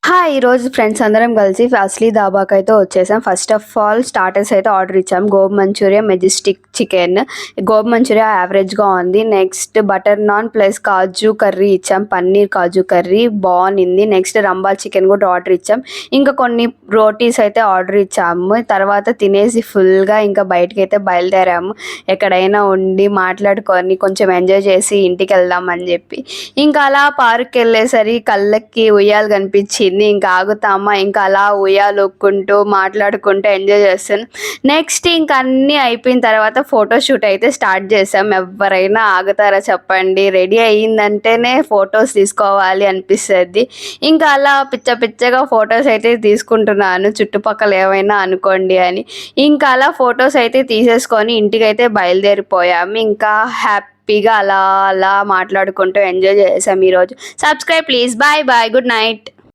Hi! ఈరోజు friends అందరం కలిసి ఫాస్ట్‌లీ ధాబాకైతే వచ్చేసాం. ఫస్ట్ ఆఫ్ ఆల్ స్టార్టర్స్ అయితే ఆర్డర్ ఇచ్చాం. Gobi manchurian, majestic chicken. Gobi manchurian యావరేజ్‌గా ఉంది. Next butter naan plus kaju curry ఇచ్చాం. పన్నీర్ కాజు కర్రీ బావుండింది. నెక్స్ట్ రంబా చికెన్ కూడా ఆర్డర్ ఇచ్చాం. ఇంకా కొన్ని రోటీస్ అయితే ఆర్డర్ ఇచ్చాము. తర్వాత తినేసి ఫుల్‌గా ఇంకా బయటికైతే బయలుదేరాము. ఎక్కడైనా ఉండి మాట్లాడుకొని కొంచెం ఎంజాయ్ చేసి ఇంటికెళ్దాం అని చెప్పి. ఇంకా అలా పార్క్‌కెళ్ళేసరి కళ్ళకి ఉయ్యాల కనిపించింది. ఇంకా ఆగుతామా, ఇంకా అలా ఉయ్యాలూక్కుంటూ మాట్లాడుకుంటూ ఎంజాయ్ చేస్తాను. నెక్స్ట్ ఇంక అన్నీ అయిపోయిన తర్వాత ఫోటోషూట్ అయితే స్టార్ట్ చేసాం. ఎవరైనా ఆగుతారా చెప్పండి? రెడీ అయ్యిందంటేనే ఫొటోస్ తీసుకోవాలి అనిపిస్తుంది. ఇంకా అలా పిచ్చగా ఫొటోస్ అయితే తీసుకుంటున్నాను, చుట్టుపక్కల ఏమైనా అనుకోండి అని. ఇంకా అలా ఫొటోస్ అయితే తీసేసుకొని ఇంటికైతే బయలుదేరిపోయాము. ఇంకా హ్యాపీగా అలా అలా మాట్లాడుకుంటూ ఎంజాయ్ చేసాం ఈరోజు. Subscribe please. Bye bye. Good night.